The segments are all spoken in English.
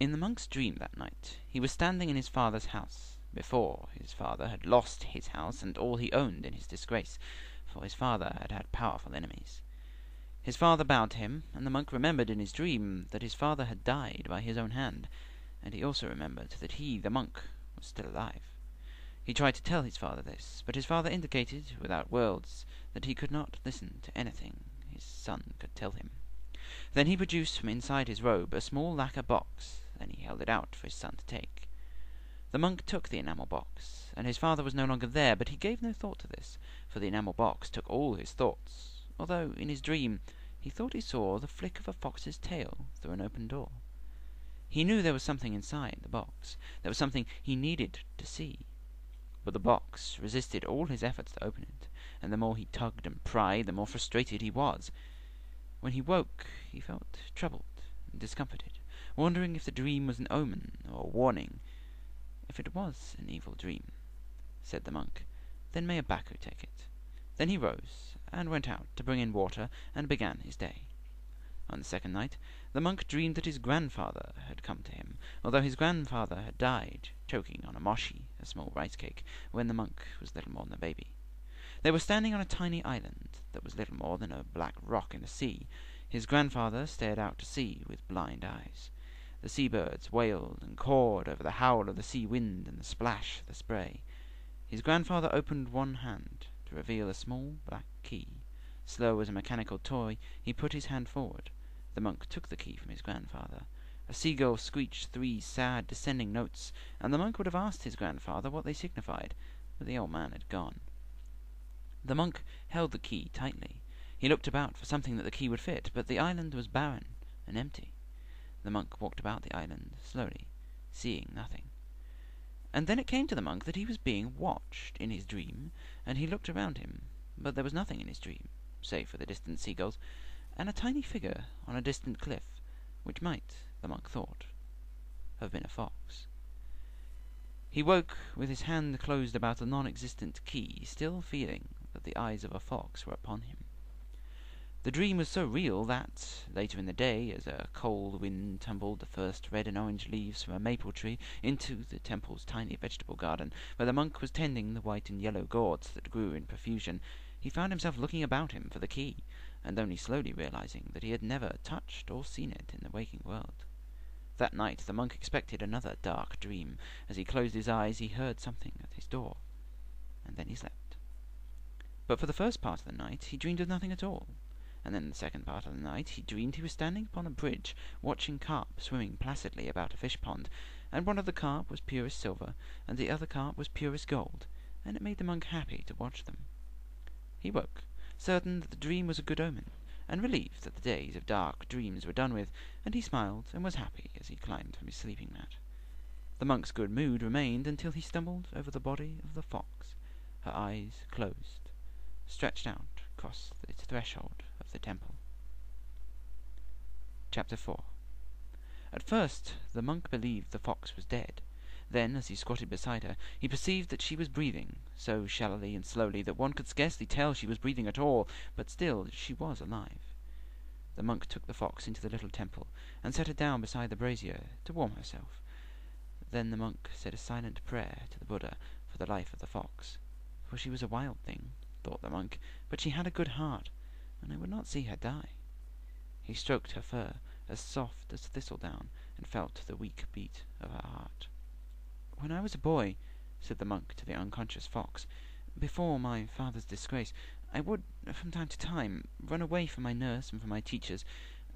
In the monk's dream that night he was standing in his father's house, before his father had lost his house and all he owned in his disgrace, for his father had had powerful enemies. His father bowed to him, and the monk remembered in his dream that his father had died by his own hand, and he also remembered that he, the monk, was still alive. He tried to tell his father this, but his father indicated, without words, that he could not listen to anything his son could tell him. Then he produced from inside his robe a small lacquer box. Then he held it out for his son to take. The monk took the enamel box, and his father was no longer there, but he gave no thought to this, for the enamel box took all his thoughts, although in his dream he thought he saw the flick of a fox's tail through an open door. He knew there was something inside the box. There was something he needed to see. But the box resisted all his efforts to open it, and the more he tugged and pried, the more frustrated he was. When he woke, he felt troubled and discomforted, wondering if the dream was an omen or a warning. "If it was an evil dream," said the monk, "then may a Baku take it." Then he rose and went out to bring in water and began his day. On the second night the monk dreamed that his grandfather had come to him, although his grandfather had died choking on a moshi, a small rice cake, when the monk was little more than a baby. They were standing on a tiny island that was little more than a black rock in the sea. His grandfather stared out to sea with blind eyes. The sea-birds wailed and cawed over the howl of the sea wind and the splash of the spray. His grandfather opened one hand to reveal a small black key. Slow as a mechanical toy, he put his hand forward. The monk took the key from his grandfather. A seagull screeched 3 sad descending notes, and the monk would have asked his grandfather what they signified, but the old man had gone. The monk held the key tightly. He looked about for something that the key would fit, but the island was barren and empty. The monk walked about the island slowly, seeing nothing. And then it came to the monk that he was being watched in his dream, and he looked around him, but there was nothing in his dream, save for the distant seagulls, and a tiny figure on a distant cliff, which might, the monk thought, have been a fox. He woke with his hand closed about a non-existent key, still feeling that the eyes of a fox were upon him. The dream was so real that, later in the day, as a cold wind tumbled the first red and orange leaves from a maple tree into the temple's tiny vegetable garden, where the monk was tending the white and yellow gourds that grew in profusion, he found himself looking about him for the key, and only slowly realizing that he had never touched or seen it in the waking world. That night the monk expected another dark dream. As he closed his eyes, he heard something at his door, and then he slept. But for the first part of the night he dreamed of nothing at all, and then the second part of the night he dreamed he was standing upon a bridge, watching carp swimming placidly about a fish pond, and one of the carp was purest silver, and the other carp was purest gold, and it made the monk happy to watch them. He woke, certain that the dream was a good omen, and relieved that the days of dark dreams were done with, and he smiled and was happy as he climbed from his sleeping mat. The monk's good mood remained until he stumbled over the body of the fox, her eyes closed, stretched out across the threshold of the temple. Chapter 4. At first the monk believed the fox was dead. Then, as he squatted beside her, he perceived that she was breathing, so shallowly and slowly that one could scarcely tell she was breathing at all, but still she was alive. The monk took the fox into the little temple, and set her down beside the brazier to warm herself. Then the monk said a silent prayer to the Buddha for the life of the fox, for she was a wild thing, thought the monk, but she had a good heart, and I would not see her die. He stroked her fur, as soft as thistledown, and felt the weak beat of her heart. "When I was a boy," said the monk to the unconscious fox, "before my father's disgrace, I would, from time to time, run away from my nurse and from my teachers,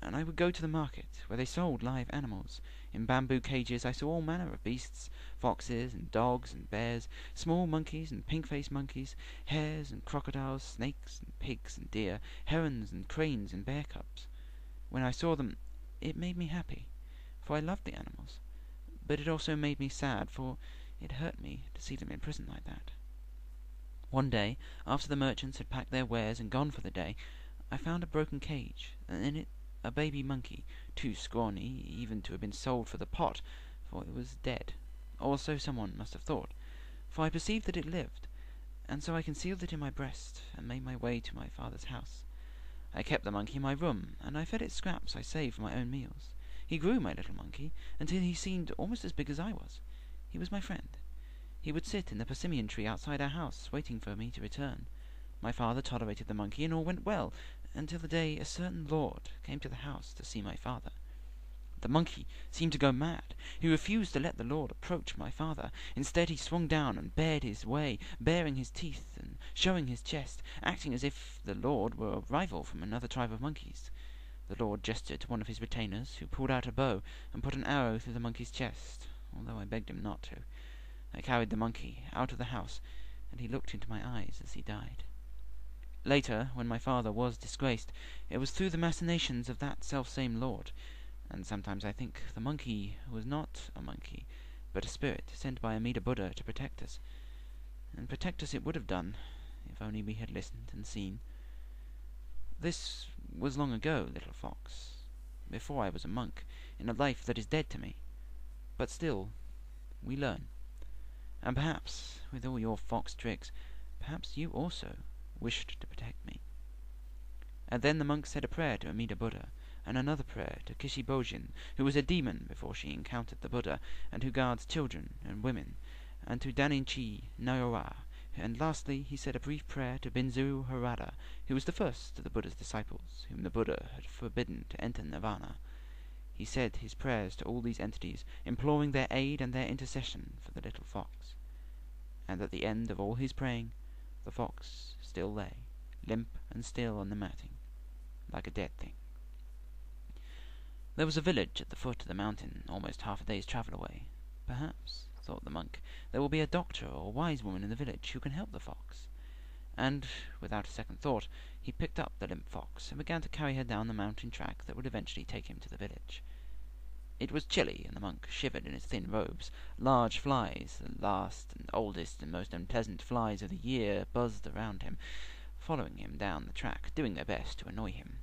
and I would go to the market, where they sold live animals. In bamboo cages I saw all manner of beasts, foxes and dogs and bears, small monkeys and pink-faced monkeys, hares and crocodiles, snakes and pigs and deer, herons and cranes and bear cubs. When I saw them, it made me happy, for I loved the animals, but it also made me sad, for it hurt me to see them in prison like that. One day, after the merchants had packed their wares and gone for the day, I found a broken cage, and in it a baby monkey, too scrawny even to have been sold for the pot, for it was dead, or so someone must have thought, for I perceived that it lived, and so I concealed it in my breast, and made my way to my father's house. I kept the monkey in my room, and I fed it scraps I saved for my own meals. He grew, my little monkey, until he seemed almost as big as I was. He was my friend. He would sit in the persimmon tree outside our house, waiting for me to return. My father tolerated the monkey, and all went well, until the day a certain lord came to the house to see my father. The monkey seemed to go mad. He refused to let the lord approach my father. Instead, he swung down and bared his way, baring his teeth and showing his chest, acting as if the lord were a rival from another tribe of monkeys. The lord gestured to one of his retainers, who pulled out a bow and put an arrow through the monkey's chest, although I begged him not to. I carried the monkey out of the house, and he looked into my eyes as he died. Later, when my father was disgraced, it was through the machinations of that selfsame lord, and sometimes I think the monkey was not a monkey, but a spirit sent by Amida Buddha to protect us. And protect us it would have done, if only we had listened and seen. This was long ago, little fox, before I was a monk, in a life that is dead to me. But still, we learn. And perhaps, with all your fox tricks, perhaps you also wished to protect me. And then the monk said a prayer to Amida Buddha, and another prayer to Kishi Bojin, who was a demon before she encountered the Buddha, and who guards children and women, and to Daninchi Nayora, and lastly he said a brief prayer to Binzuru Harada, who was the first of the Buddha's disciples, whom the Buddha had forbidden to enter Nirvana. He said his prayers to all these entities, imploring their aid and their intercession for the little fox. And at the end of all his praying, the fox still lay, limp and still on the matting, like a dead thing. There was a village at the foot of the mountain, almost half a day's travel away. Perhaps, thought the monk, there will be a doctor or a wise woman in the village who can help the fox. And, without a second thought, he picked up the limp fox and began to carry her down the mountain track that would eventually take him to the village. It was chilly, and the monk shivered in his thin robes. Large flies, the last and oldest and most unpleasant flies of the year, buzzed around him, following him down the track, doing their best to annoy him.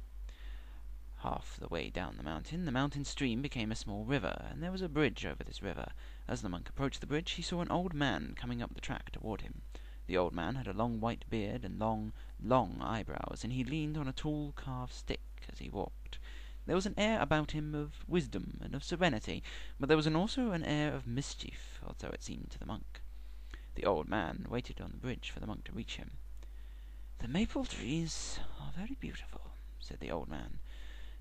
Half the way down the mountain stream became a small river, and there was a bridge over this river. As the monk approached the bridge, he saw an old man coming up the track toward him. The old man had a long white beard and long, long eyebrows, and he leaned on a tall carved stick as he walked. There was an air about him of wisdom and of serenity, but there was also an air of mischief, or so it seemed to the monk. The old man waited on the bridge for the monk to reach him. "The maple trees are very beautiful," said the old man.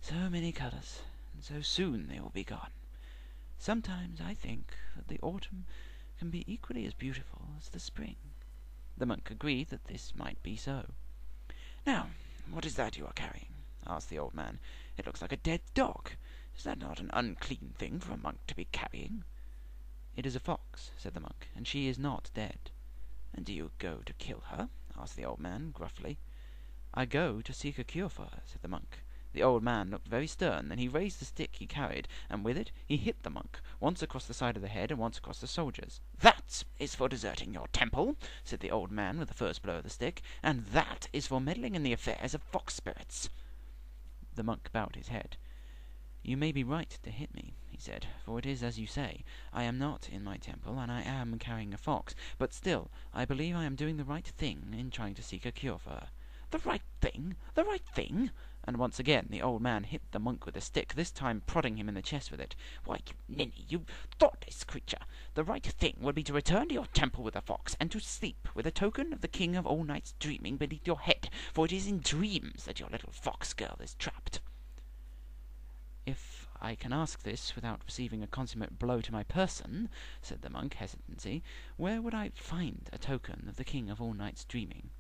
"So many colours, and so soon they will be gone. Sometimes I think that the autumn can be equally as beautiful as the spring." The monk agreed that this might be so. "Now, what is that you are carrying?" asked the old man. "It looks like a dead dog. Is that not an unclean thing for a monk to be carrying?" "It is a fox," said the monk, "and she is not dead." "And do you go to kill her?" asked the old man, gruffly. "I go to seek a cure for her," said the monk. The old man looked very stern, then he raised the stick he carried, and with it he hit the monk, once across the side of the head and once across the shoulders. "That is for deserting your temple," said the old man with the first blow of the stick, "and that is for meddling in the affairs of fox spirits." The monk bowed his head. "You may be right to hit me," he said, "for it is as you say. I am not in my temple, and I am carrying a fox, but still I believe I am doing the right thing in trying to seek a cure for her." "The right thing? The right thing?" And once again the old man hit the monk with a stick, this time prodding him in the chest with it. "Why, you ninny, you thoughtless creature! The right thing would be to return to your temple with the fox, and to sleep with a token of the king of all nights dreaming beneath your head, for it is in dreams that your little fox girl is trapped." "If I can ask this without receiving a consummate blow to my person," said the monk, hesitancy, "where would I find a token of the king of all nights dreaming?"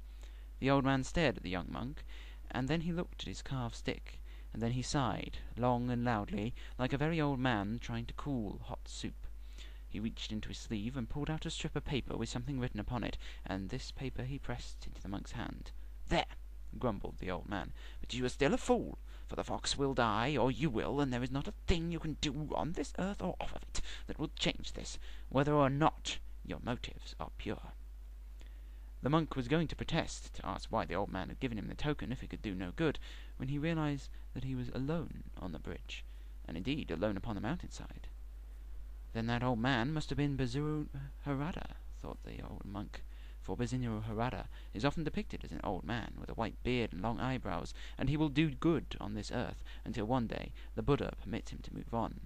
The old man stared at the young monk, and then he looked at his carved stick, and then he sighed, long and loudly, like a very old man trying to cool hot soup. He reached into his sleeve and pulled out a strip of paper with something written upon it, and this paper he pressed into the monk's hand. "There," grumbled the old man, "but you are still a fool, for the fox will die, or you will, and there is not a thing you can do on this earth or off of it that will change this, whether or not your motives are pure." The monk was going to protest, to ask why the old man had given him the token if it could do no good, when he realized that he was alone on the bridge, and indeed alone upon the mountainside. Then that old man must have been Binzuru Harada, thought the old monk, for Binzuru Harada is often depicted as an old man with a white beard and long eyebrows, and he will do good on this earth until one day the Buddha permits him to move on.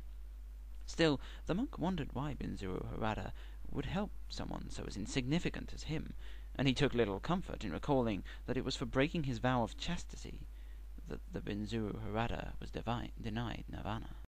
Still, the monk wondered why Binzuru Harada would help someone so as insignificant as him, and he took little comfort in recalling that it was for breaking his vow of chastity that the Binzuru Harada was denied nirvana.